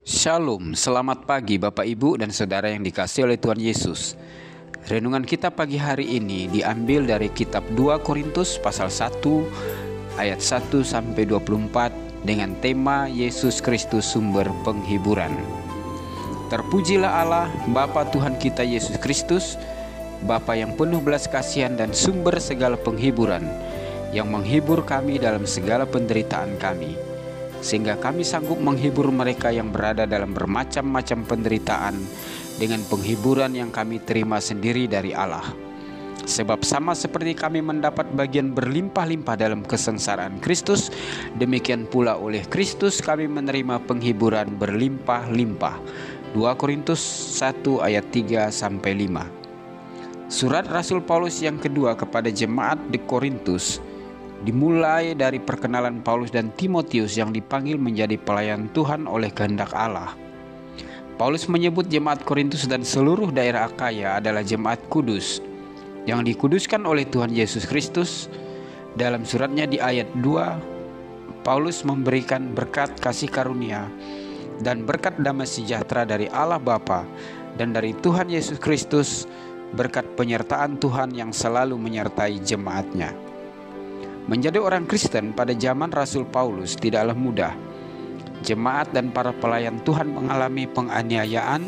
Shalom, selamat pagi Bapak Ibu dan Saudara yang dikasihi oleh Tuhan Yesus. Renungan kita pagi hari ini diambil dari kitab 2 Korintus pasal 1 ayat 1 sampai 24 dengan tema Yesus Kristus sumber penghiburan. Terpujilah Allah Bapa Tuhan kita Yesus Kristus, Bapa yang penuh belas kasihan dan sumber segala penghiburan, yang menghibur kami dalam segala penderitaan kami, sehingga kami sanggup menghibur mereka yang berada dalam bermacam-macam penderitaan dengan penghiburan yang kami terima sendiri dari Allah. Sebab sama seperti kami mendapat bagian berlimpah-limpah dalam kesengsaraan Kristus, demikian pula oleh Kristus kami menerima penghiburan berlimpah-limpah. 2 Korintus 1 ayat 3-5. Surat Rasul Paulus yang kedua kepada jemaat di Korintus dimulai dari perkenalan Paulus dan Timotius yang dipanggil menjadi pelayan Tuhan oleh kehendak Allah. Paulus menyebut jemaat Korintus dan seluruh daerah Akaya adalah jemaat kudus yang dikuduskan oleh Tuhan Yesus Kristus. Dalam suratnya di ayat 2, Paulus memberikan berkat kasih karunia dan berkat damai sejahtera dari Allah Bapa dan dari Tuhan Yesus Kristus, berkat penyertaan Tuhan yang selalu menyertai jemaatnya. Menjadi orang Kristen pada zaman Rasul Paulus tidaklah mudah. Jemaat dan para pelayan Tuhan mengalami penganiayaan,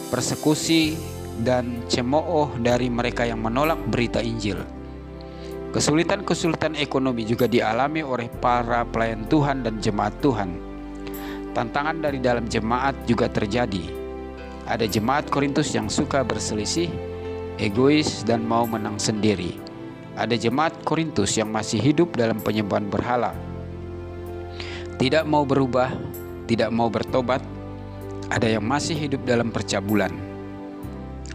persekusi, dan cemooh dari mereka yang menolak berita Injil. Kesulitan-kesulitan ekonomi juga dialami oleh para pelayan Tuhan dan jemaat Tuhan. Tantangan dari dalam jemaat juga terjadi. Ada jemaat Korintus yang suka berselisih, egois, dan mau menang sendiri. Ada jemaat Korintus yang masih hidup dalam penyembahan berhala, tidak mau berubah, tidak mau bertobat. Ada yang masih hidup dalam percabulan.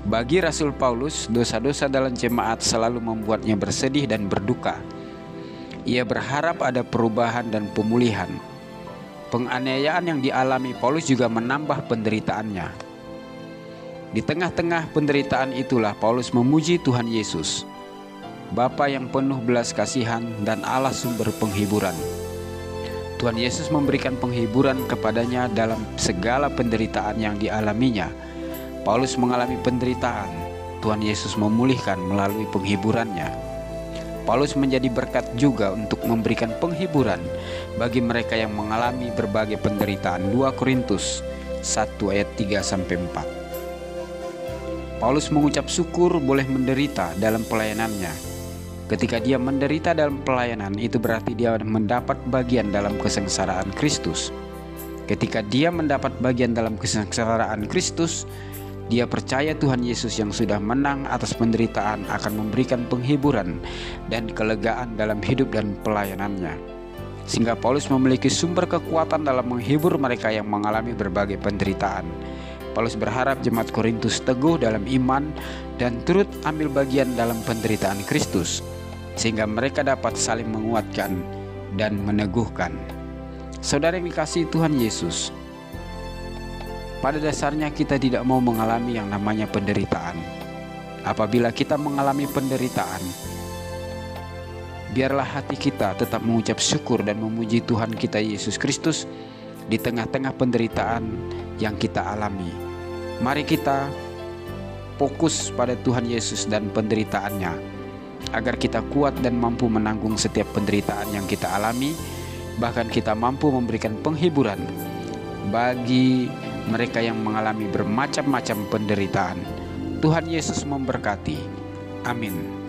Bagi Rasul Paulus, dosa-dosa dalam jemaat selalu membuatnya bersedih dan berduka. Ia berharap ada perubahan dan pemulihan. Penganiayaan yang dialami Paulus juga menambah penderitaannya. Di tengah-tengah penderitaan itulah Paulus memuji Tuhan Yesus, Bapa yang penuh belas kasihan dan Allah sumber penghiburan. Tuhan Yesus memberikan penghiburan kepadanya dalam segala penderitaan yang dialaminya. Paulus mengalami penderitaan, Tuhan Yesus memulihkan melalui penghiburannya. Paulus menjadi berkat juga untuk memberikan penghiburan bagi mereka yang mengalami berbagai penderitaan. 2 Korintus 1 ayat 3-4. Paulus mengucap syukur boleh menderita dalam pelayanannya. Ketika dia menderita dalam pelayanan, itu berarti dia mendapat bagian dalam kesengsaraan Kristus. Ketika dia mendapat bagian dalam kesengsaraan Kristus, dia percaya Tuhan Yesus yang sudah menang atas penderitaan akan memberikan penghiburan dan kelegaan dalam hidup dan pelayanannya. Sehingga Paulus memiliki sumber kekuatan dalam menghibur mereka yang mengalami berbagai penderitaan. Paulus berharap jemaat Korintus teguh dalam iman dan turut ambil bagian dalam penderitaan Kristus, sehingga mereka dapat saling menguatkan dan meneguhkan. Saudara yang dikasihi Tuhan Yesus, pada dasarnya kita tidak mau mengalami yang namanya penderitaan. Apabila kita mengalami penderitaan, biarlah hati kita tetap mengucap syukur dan memuji Tuhan kita Yesus Kristus di tengah-tengah penderitaan yang kita alami. Mari kita fokus pada Tuhan Yesus dan penderitaannya, agar kita kuat dan mampu menanggung setiap penderitaan yang kita alami. Bahkan kita mampu memberikan penghiburan bagi mereka yang mengalami bermacam-macam penderitaan. Tuhan Yesus memberkati. Amin.